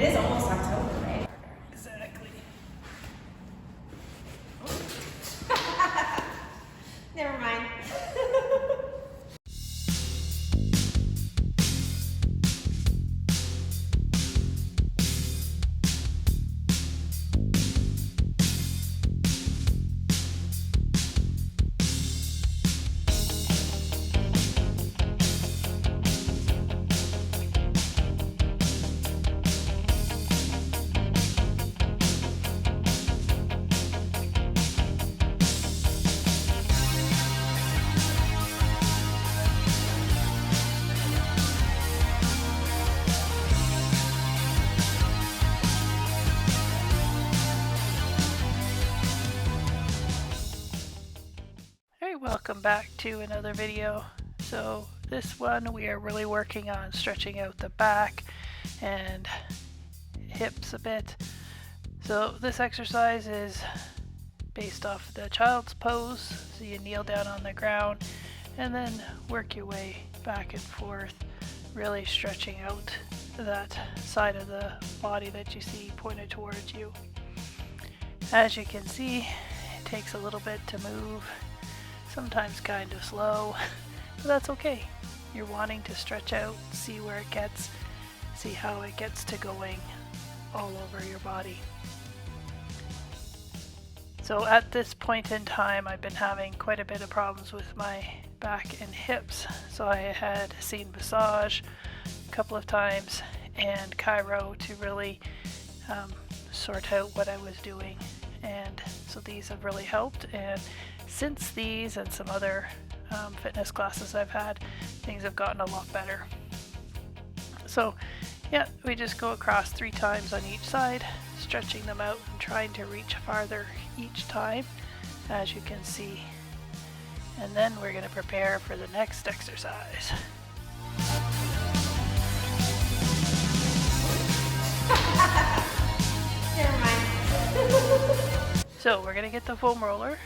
is almost October, right? Exactly. Never mind. Hey, welcome back to another video. So this one we are really working on stretching out the back and hips a bit. So this exercise is based off the child's pose. So you kneel down on the ground and then work your way back and forth, really stretching out that side of the body that you see pointed towards you. As you can see, it takes a little bit to move, sometimes kind of slow, but that's okay. You're wanting to stretch out, see where it gets, see how it gets to going all over your body. So at this point in time, I've been having quite a bit of problems with my back and hips. So I had seen massage a couple of times and chiro to really sort out what I was doing. And so these have really helped. And since these and some other fitness classes I've had, things have gotten a lot better. So yeah, we just go across 3 times on each side, stretching them out and trying to reach farther each time, as you can see. And then we're going to prepare for the next exercise. Never mind. So we're going to get the foam roller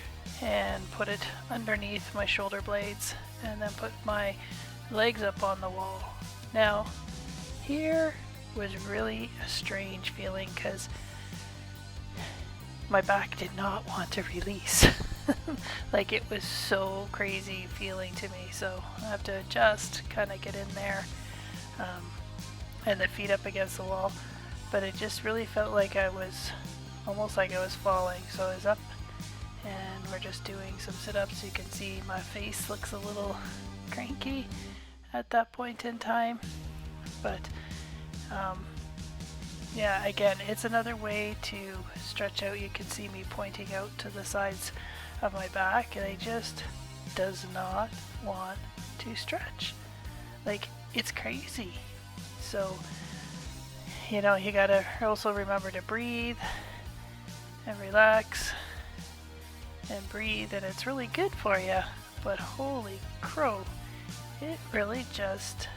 and put it underneath my shoulder blades and then put my legs up on the wall. Now here was really a strange feeling because my back did not want to release. Like, it was so crazy feeling to me, so I have to adjust, kind of get in there, and the feet up against the wall. But it just really felt like I was almost like I was falling. So I was up and we're just doing some sit-ups. You can see my face looks a little cranky at that point in time, but yeah, again, it's another way to stretch out. You can see me pointing out to the sides of my back, and it just does not want to stretch. Like, it's crazy. So, you know, you gotta also remember to breathe and relax and breathe, and it's really good for you. But holy crow, it really just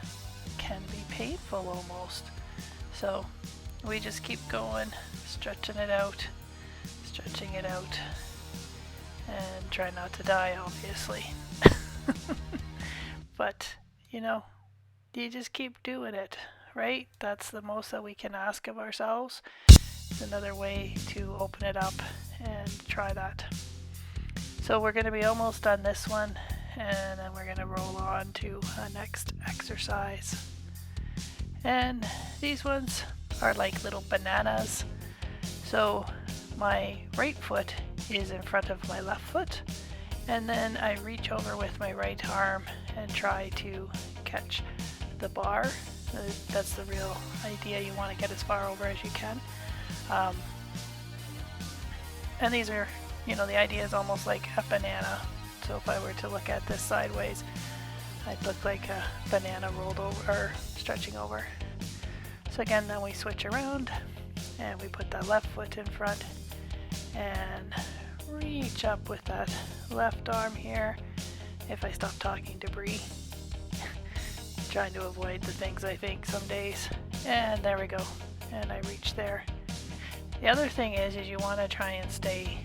can be painful almost. So we just keep going, stretching it out, and try not to die, obviously. But, you know, you just keep doing it, right? That's the most that we can ask of ourselves. It's another way to open it up and try that. So we're going to be almost done this one, and then we're going to roll on to our next exercise. And these ones are like little bananas. So my right foot is in front of my left foot, and then I reach over with my right arm and try to catch the bar. That's the real idea. You want to get as far over as you can. And these are, you know, the idea is almost like a banana. So if I were to look at this sideways, I'd look like a banana rolled over, or stretching over. So again, then we switch around and we put that left foot in front and reach up with that left arm here. If I stop talking to Bree, trying to avoid the things I think some days. And there we go. And I reach there. The other thing is you want to try and stay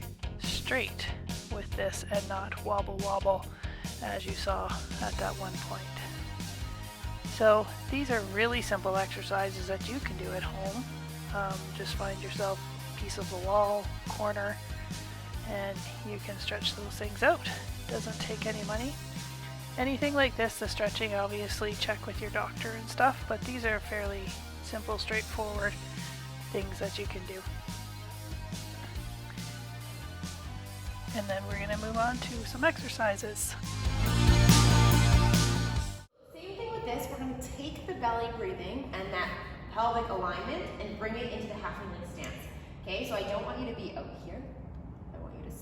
straight with this and not wobble as you saw at that one point. So these are really simple exercises that you can do at home. Just find yourself a piece of the wall, corner, and you can stretch those things out. Doesn't take any money. Anything like this, the stretching, obviously check with your doctor and stuff, but these are fairly simple, straightforward things that you can do. And then we're going to move on to some exercises. Same thing with this, we're going to take the belly breathing and that pelvic alignment and bring it into the half kneeling stance. Okay, so I don't want you to be out here. I want you to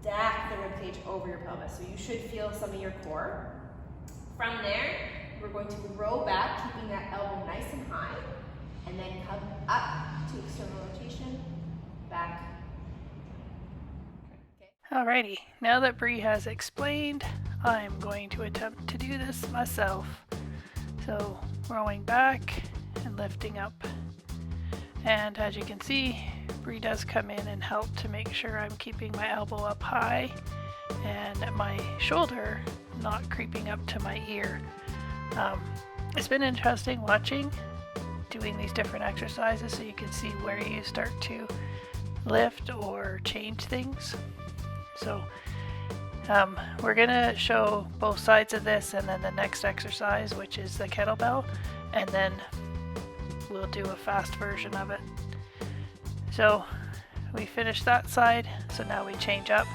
stack the ribcage over your pelvis. So you should feel some of your core. From there, we're going to row back, keeping that elbow nice and high, and then come up to external rotation, back. Alrighty, now that Bree has explained, I'm going to attempt to do this myself. So, rowing back and lifting up. And as you can see, Bree does come in and help to make sure I'm keeping my elbow up high and my shoulder not creeping up to my ear. It's been interesting watching, doing these different exercises so you can see where you start to lift or change things. So we're gonna show both sides of this, and then the next exercise, which is the kettlebell, and then we'll do a fast version of it. So we finished that side, so now we change up.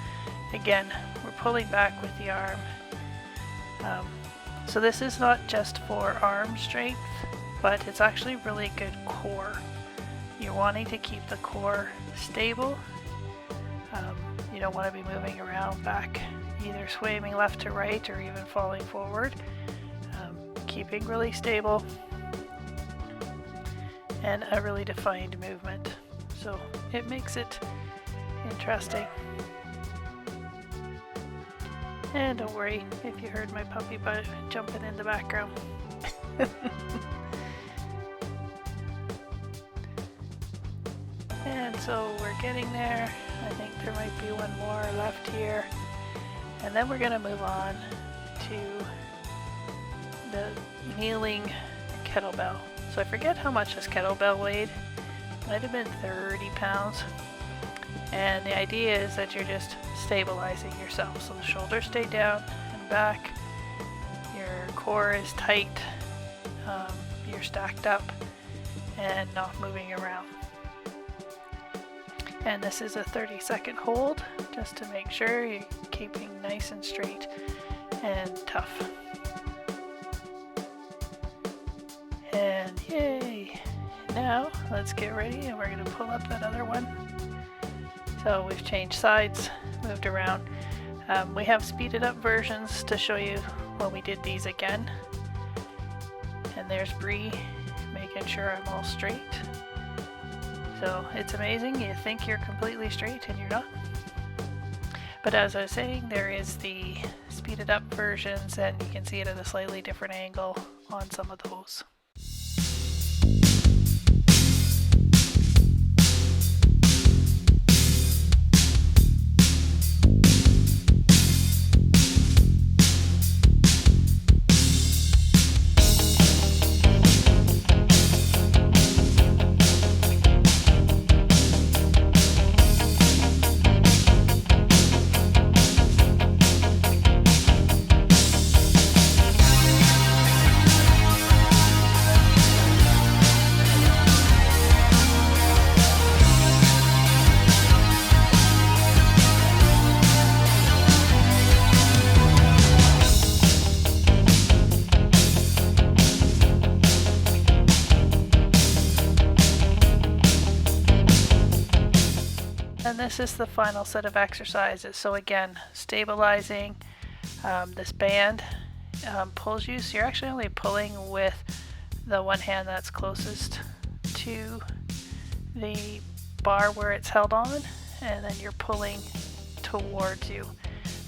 Again, we're pulling back with the arm. So this is not just for arm strength, but it's actually really good core. You're wanting to keep the core stable. You don't want to be moving around back, either swaying left to right or even falling forward. Keeping really stable and a really defined movement. So it makes it interesting. And don't worry if you heard my puppy jumping in the background. And so we're getting there. I think there might be one more left here. And then we're going to move on to the kneeling kettlebell. So I forget how much this kettlebell weighed. Might have been 30 pounds. And the idea is that you're just stabilizing yourself. So the shoulders stay down and back. Your core is tight. You're stacked up and not moving around. And this is a 30-second hold, just to make sure you're keeping nice and straight and tough. And yay! Now let's get ready, and we're going to pull up that other one. So we've changed sides, moved around. We have speeded up versions to show you when we did these again. And there's Bree making sure I'm all straight. So it's amazing, you think you're completely straight and you're not. But as I was saying, there is the speeded up versions, and you can see it at a slightly different angle on some of those. And this is the final set of exercises. So again, stabilizing. This band pulls you, so you're actually only pulling with the one hand that's closest to the bar where it's held on, and then you're pulling towards you.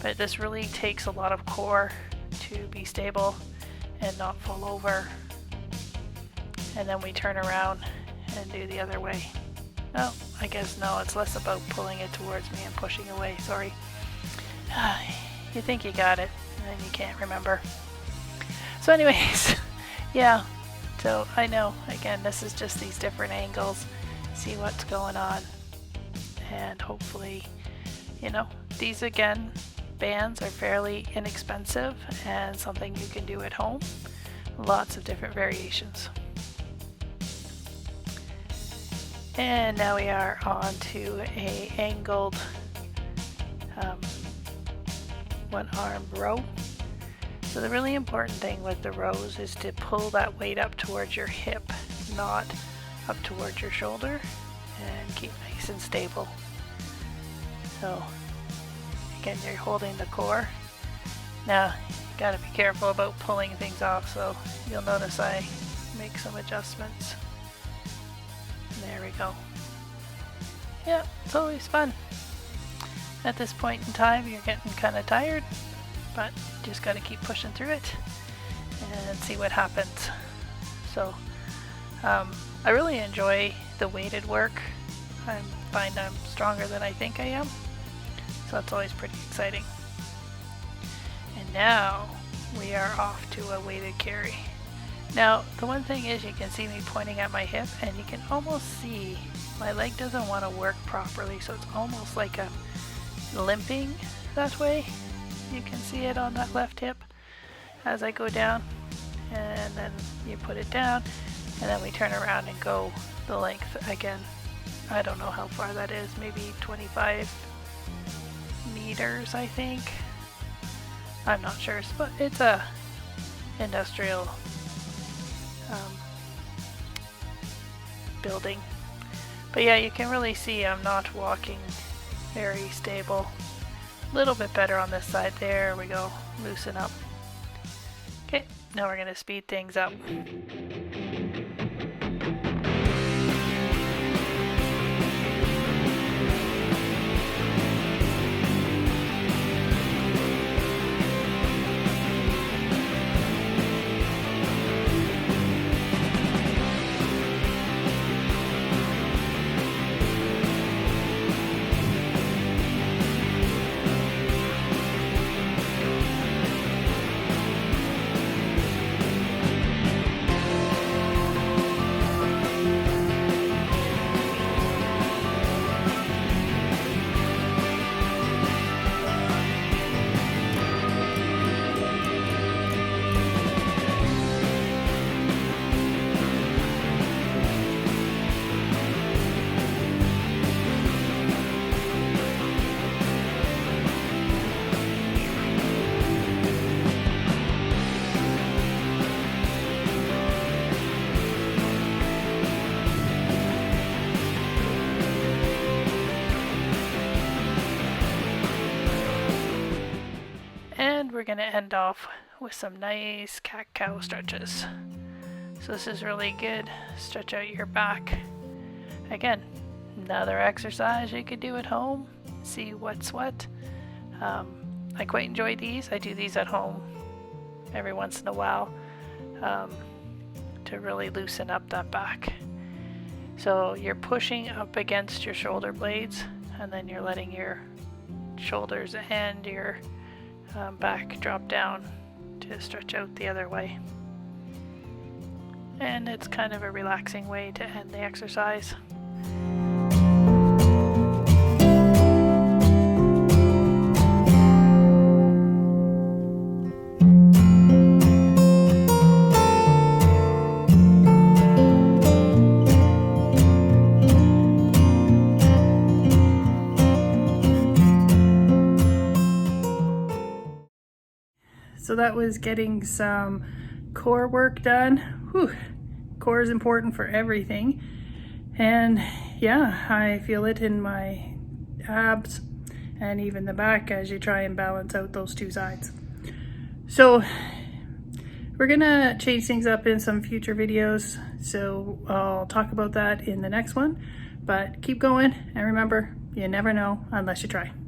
But this really takes a lot of core to be stable and not fall over. And then we turn around and do the other way. No, I guess no, it's less about pulling it towards me and pushing away, sorry. You think you got it, and then you can't remember. So anyways, yeah, so I know, again, this is just these different angles, see what's going on, and hopefully, you know, these again, bands are fairly inexpensive and something you can do at home. Lots of different variations. And now we are on to a angled one arm row. So the really important thing with the rows is to pull that weight up towards your hip, not up towards your shoulder, and keep nice and stable. So again, you're holding the core. Now you gotta be careful about pulling things off, so you'll notice I make some adjustments. There we go. Yeah, it's always fun. At this point in time, you're getting kind of tired, but just got to keep pushing through it and see what happens. So I really enjoy the weighted work. I find I'm stronger than I think I am, so that's always pretty exciting. And now we are off to a weighted carry. Now the one thing is, you can see me pointing at my hip, and you can almost see my leg doesn't want to work properly, so it's almost like I'm limping that way. You can see it on that left hip as I go down, and then you put it down, and then we turn around and go the length again. I don't know how far that is, maybe 25 meters I think. I'm not sure, but it's a industrial building. But yeah, you can really see I'm not walking very stable. A little bit better on this side. There we go. Loosen up. Okay, now we're going to speed things up. We're going to end off with some nice cat-cow stretches. So this is really good. Stretch out your back. Again, another exercise you could do at home. See what's what. I quite enjoy these. I do these at home every once in a while to really loosen up that back. So you're pushing up against your shoulder blades, and then you're letting your shoulders and your back drop down to stretch out the other way. And it's kind of a relaxing way to end the exercise. So that was getting some core work done. Whew. Core is important for everything. And yeah, I feel it in my abs and even the back as you try and balance out those two sides. So we're gonna change things up in some future videos. So I'll talk about that in the next one, but keep going. And remember, you never know unless you try.